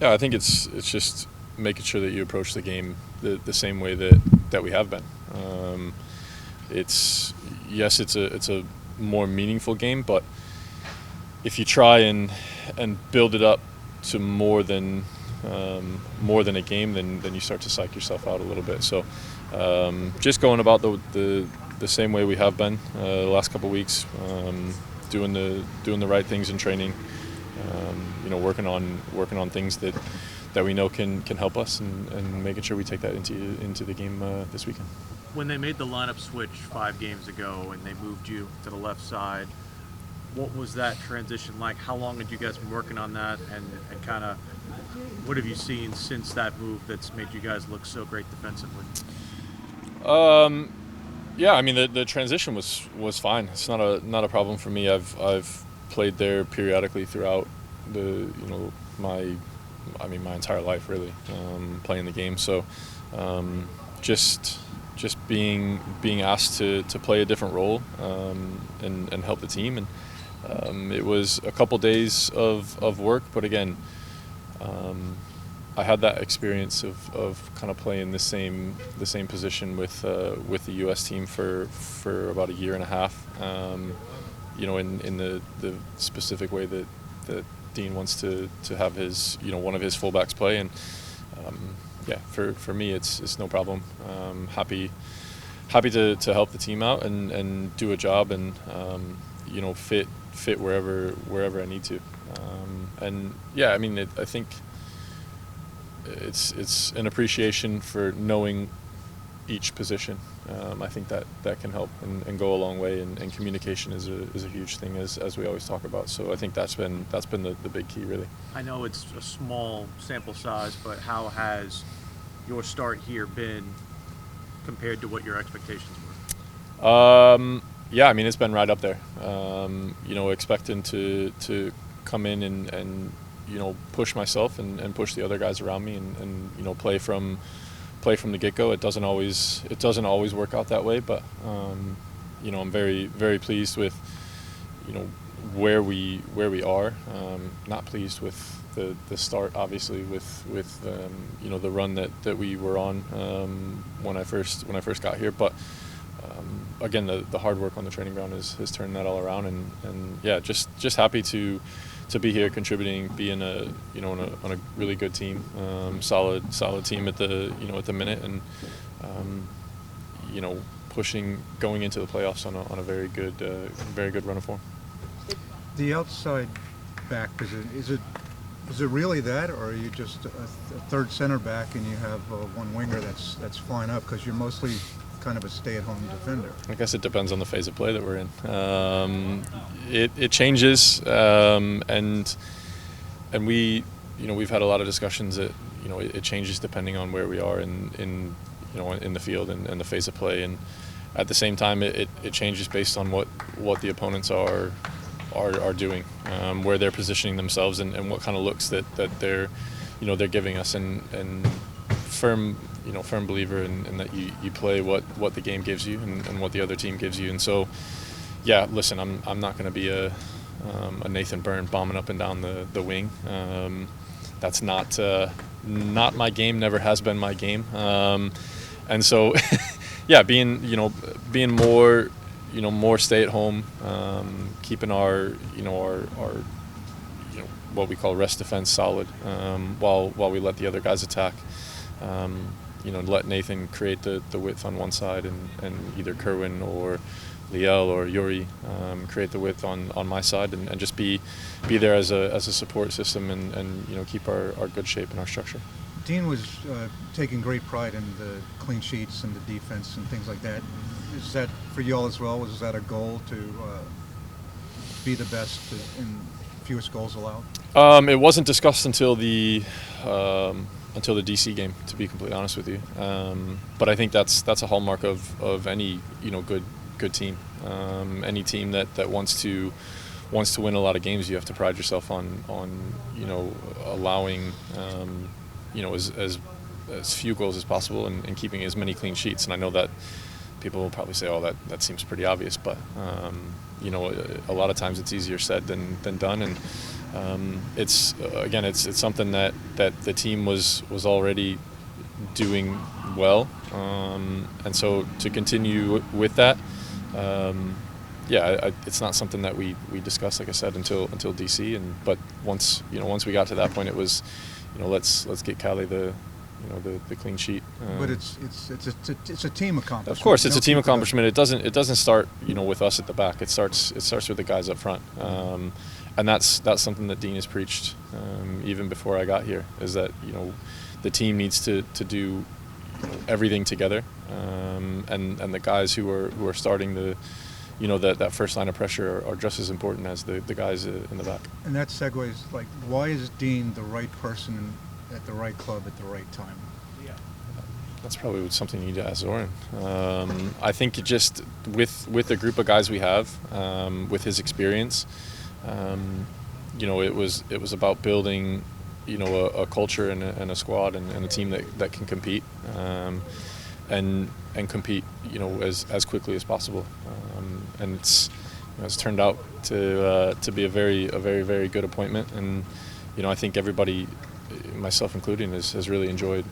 Yeah, I think it's just making sure that you approach the game the same way that we have been. It's yes, it's a more meaningful game, but if you try and build it up to more than a game, then you start to psych yourself out a little bit. So just going about the same way we have been the last couple of weeks, doing the right things in training, working on things that we know can help us, and making sure we take that into the game this weekend. When they made the lineup switch 5 games ago and they moved you to the left side, what was that transition like? How long had you guys been working on that, and kind of what have you seen since that move that's made you guys look so great defensively? Yeah, I mean the transition was fine. It's not a problem for me. I've played there periodically throughout my entire life really, playing the game. So just being asked to play a different role, and help the team, and it was a couple days of work, but again, I had that experience of kind of playing the same position with the U.S. team for about a year and a half. In the specific way that Dean wants to have his one of his fullbacks play, and yeah, for me it's no problem. Happy to help the team out and do a job, and fit wherever I need to. And yeah, I mean I think it's an appreciation for knowing each position. I think that can help and go a long way, and communication is a huge thing, as we always talk about. So I think that's been the big key, really. I know it's a small sample size, but how has your start here been compared to what your expectations were? Yeah, I mean it's been right up there. Expecting to come in and push myself and push the other guys around me, and play from the get-go. It doesn't always work out that way, but I'm very, very pleased with where we are. Not pleased with the start, obviously, with the run that we were on when I first got here, but again, the hard work on the training ground has turned that all around, and yeah, just happy to be here contributing, being on a really good team, solid team at the minute, and pushing, going into the playoffs on a very good run of form. The outside back position, is it really that, or are you just a third center back and you have one winger that's flying up, because you're mostly kind of a stay-at-home defender? I guess it depends on the phase of play that we're in. It changes, and we've had a lot of discussions that it changes depending on where we are in the field and the phase of play, and at the same time it changes based on what the opponents are doing, where they're positioning themselves, and what kind of looks that they're giving us, and firm believer in that you play what the game gives you, and what the other team gives you. And so yeah, listen, I'm not going to be a Nathan Byrne bombing up and down the wing. That's not my game, never has been my game. And so yeah, being more stay at home, keeping our what we call rest defense solid, while we let the other guys attack. Let Nathan create the width on one side, and either Kerwin or Liel or Yuri create the width on my side, and just be there as a support system, and keep our good shape and our structure. Dean was taking great pride in the clean sheets and the defense and things like that. Is that for you all as well? Was that a goal to be the best in fewest goals allowed? It wasn't discussed until the DC game, to be completely honest with you. But I think that's a hallmark of any good team. Any team that wants to win a lot of games, you have to pride yourself on allowing as few goals as possible, and keeping as many clean sheets. And I know people will probably say, "Oh, that seems pretty obvious," but you know, a lot of times it's easier said than done, and it's again, it's something that the team was already doing well, and so to continue with that, yeah, it's not something that we discussed, like I said, until DC, but once we got to that point, it was, let's get Cali the clean sheet. But it's a team accomplishment. Of course, it's a team accomplishment. It doesn't start with us at the back. It starts with the guys up front, and that's something that Dean has preached even before I got here. Is that the team needs to do everything together, and the guys who are starting that first line of pressure are just as important as the guys in the back. And that segues, like, why is Dean the right person at the right club at the right time? That's probably something you need to ask Zoran. I think it just with the group of guys we have, with his experience, it was about building a culture and a squad and a team that can compete, and compete as quickly as possible, and it's turned out to be a very very good appointment, and I think everybody, myself including, has really enjoyed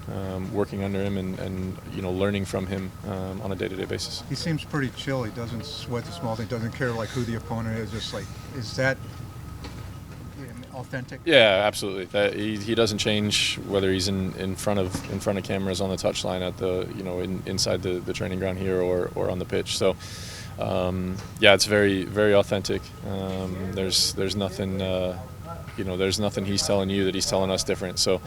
working under him and learning from him on a day-to-day basis. He seems pretty chill. He doesn't sweat the small thing. Doesn't care like who the opponent is. Just like, is that authentic? Yeah, absolutely. He doesn't change whether he's in front of cameras on the touchline at the inside the training ground here or on the pitch. So yeah, it's very very authentic. There's nothing there's nothing he's telling you that he's telling us different. So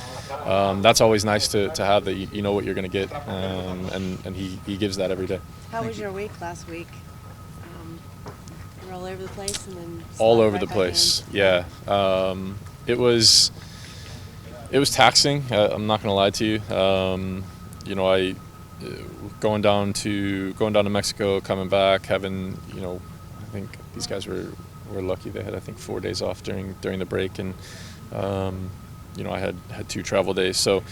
that's always nice to have, that you know what you're going to get, and he gives that every day. How was your week last week? You're all over the place, and then all over the place. Yeah, it was taxing. I'm not going to lie to you. I going down to Mexico, coming back, having I think these guys were lucky. They had, I think, 4 days off during the break, and I had 2 travel days. So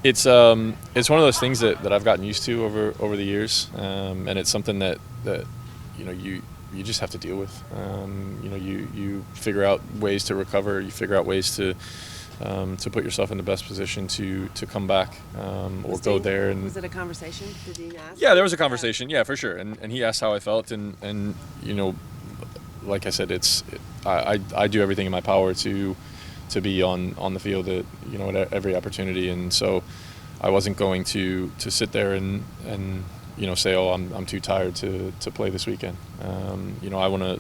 it's one of those things that I've gotten used to over the years, and it's something that you just have to deal with. You figure out ways to recover. You figure out ways to put yourself in the best position to come back or go there. And was it a conversation? Did Dean ask? Yeah, there was a conversation. Yeah, for sure. And he asked how I felt, and like I said, I do everything in my power to be on the field at every opportunity, and so I wasn't going to sit there and say, oh, I'm too tired to play this weekend. I want to.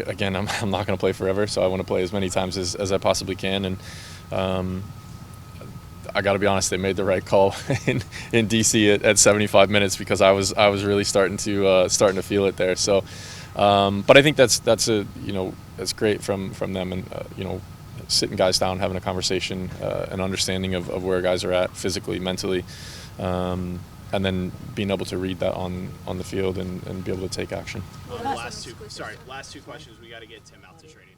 Again, I'm not going to play forever, so I want to play as many times as I possibly can, and I got to be honest, they made the right call in DC at 75 minutes, because I was really starting to feel it there. So. But I think that's great from them, and sitting guys down, having a conversation, an understanding of where guys are at physically, mentally, and then being able to read that on the field and be able to take action. Last two questions. We got to get Tim out to training.